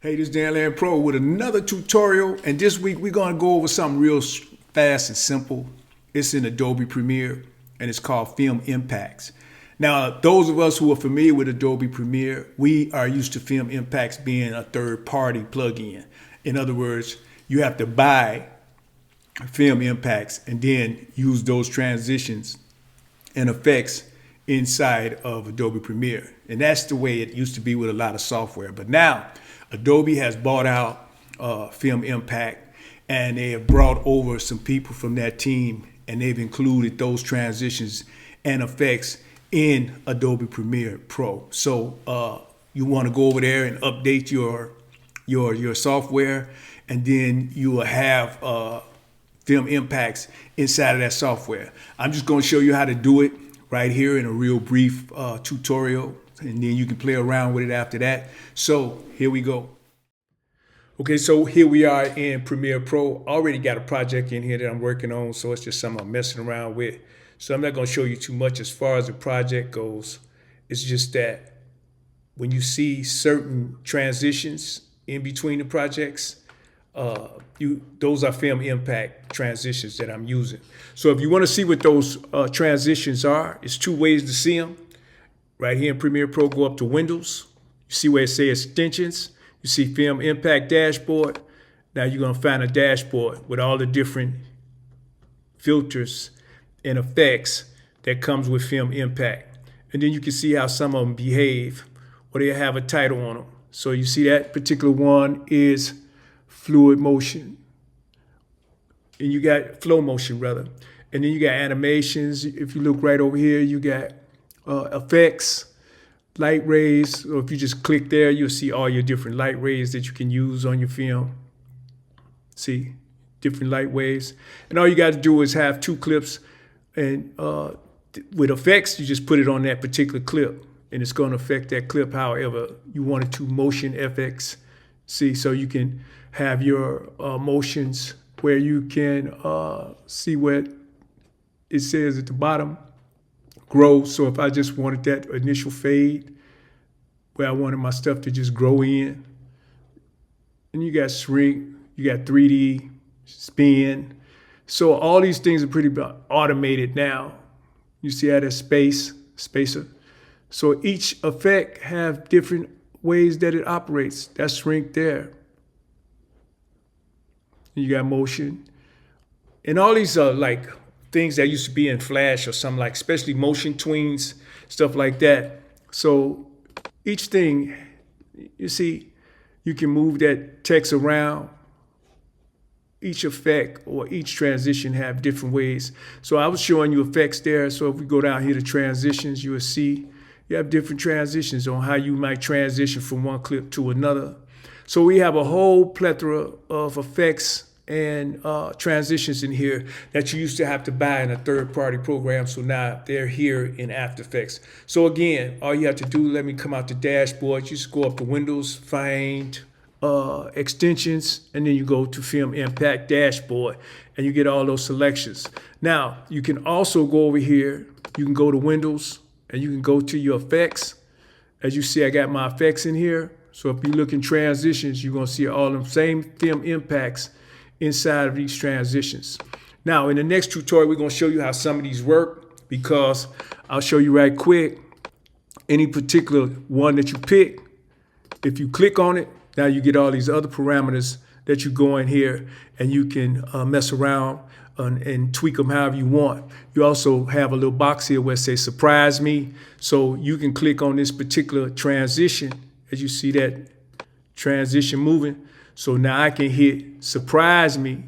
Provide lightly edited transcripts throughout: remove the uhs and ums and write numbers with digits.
Hey, this is Dan Land Pro with another tutorial, and this week we're going to go over something real fast and simple. It's in Adobe Premiere, and it's called Film Impacts. Now, those of us who are familiar with Adobe Premiere, we are used to Film Impacts being a third-party plugin. In other words, you have to buy Film Impacts and then use those transitions and effects inside of Adobe Premiere. And that's the way it used to be with a lot of software. But now, Adobe has bought out Film Impact, and they have brought over some people from that team, and they've included those transitions and effects in Adobe Premiere Pro. So you want to go over there and update your software, and then you will have Film Impacts inside of that software. I'm just going to show you how to do it right here in a real brief tutorial, and then you can play around with it after that. So here we go. Okay, so here we are in Premiere Pro. Already got a project in here that I'm working on, so it's just something I'm messing around with. So I'm not going to show you too much as far as the project goes. It's just that when you see certain transitions in between the projects, those are Film Impact transitions that I'm using. So if you want to see what those transitions are, it's two ways to see them. Right here in Premiere Pro, go up to Windows. You see where it says Extensions. You see Film Impact Dashboard. Now you're going to find a dashboard with all the different filters and effects that comes with Film Impact. And then you can see how some of them behave, or they have a title on them. So you see that particular one is Fluid Motion. And you got Flow Motion, rather. And then you got animations. If you look right over here, you got effects, light rays. Or if you just click there, you'll see all your different light rays that you can use on your film. See, different light waves. And all you got to do is have two clips, and with effects, you just put it on that particular clip, and it's going to affect that clip however you want it to. Motion FX. See, so you can have your motions where you can see what it says at the bottom. Grow. So if I just wanted that initial fade where I wanted my stuff to just grow in, and you got shrink, you got 3D, spin. So all these things are pretty automated now. You see how that spacer. So each effect have different ways that it operates. That's shrink there. And you got motion. And all these are like things that used to be in Flash or something, like especially motion tweens, stuff like that. So each thing, you see, you can move that text around. Each effect or each transition have different ways. So I was showing you effects there. So if we go down here to transitions, you will see you have different transitions on how you might transition from one clip to another. So we have a whole plethora of effects and transitions in here that you used to have to buy in a third-party program. So now they're here in After Effects. So again, all you have to do, let me come out the dashboard. You just go up to Windows, find extensions, and then you go to Film Impact Dashboard, and you get all those selections. Now, you can also go over here. You can go to Windows, and you can go to your effects. As you see, I got my effects in here. So if you look in transitions, you're going to see all them same Film Impacts inside of these transitions. Now, in the next tutorial, we're going to show you how some of these work, because I'll show you right quick. Any particular one that you pick, if you click on it, now you get all these other parameters that you go in here, and you can mess around and tweak them however you want. You also have a little box here where it says Surprise Me. So you can click on this particular transition, as you see that transition moving. So now I can hit Surprise Me,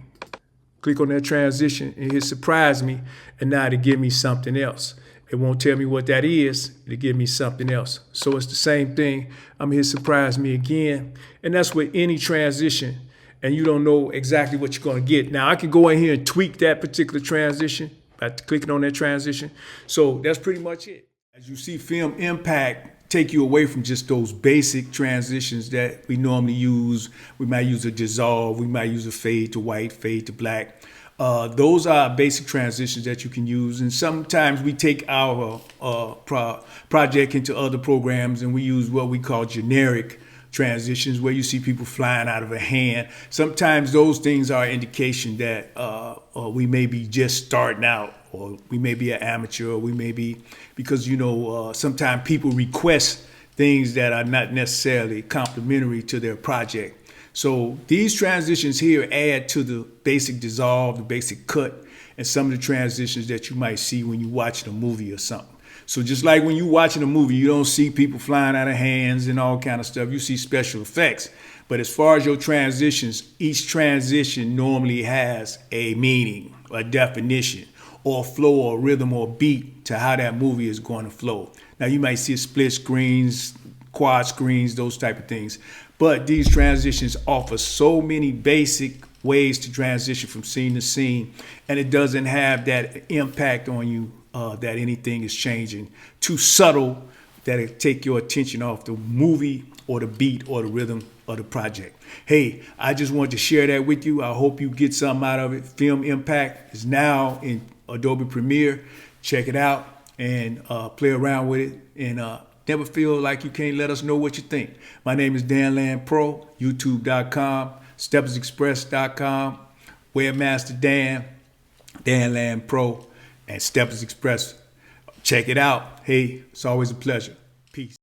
click on that transition and hit Surprise Me, and now it'll give me something else. It won't tell me what that is, it'll give me something else. So it's the same thing. I'm gonna hit Surprise Me again, and that's with any transition, and you don't know exactly what you're gonna get. Now I can go in here and tweak that particular transition by clicking on that transition. So that's pretty much it. As you see, Film Impact take you away from just those basic transitions that we normally use. We might use a dissolve, we might use a fade to white, fade to black. Those are basic transitions that you can use. And sometimes we take our project into other programs and we use what we call generic transitions where you see people flying out of a hand. Sometimes those things are an indication that we may be just starting out, or we may be an amateur, or we may be, because sometimes people request things that are not necessarily complementary to their project. So these transitions here add to the basic dissolve, the basic cut, and some of the transitions that you might see when you're watching a movie or something. So just like when you're watching a movie, you don't see people flying out of hands and all kind of stuff. You see special effects. But as far as your transitions, each transition normally has a meaning, a definition, or a flow or rhythm or beat to how that movie is going to flow. Now you might see split screens, quad screens, those type of things. But these transitions offer so many basic ways to transition from scene to scene, and it doesn't have that impact on you that anything is changing too subtle that it take your attention off the movie or the beat or the rhythm of the project. Hey, I just wanted to share that with you. I hope you get something out of it. Film Impact is now in Adobe Premiere. Check it out and play around with it, and never feel like you can't let us know what you think. My name is Dan Land Pro, youtube.com, steppersexpress.com, Webmaster Dan, Dan Land Pro, and Steppers Express. Check it out. Hey, it's always a pleasure. Peace.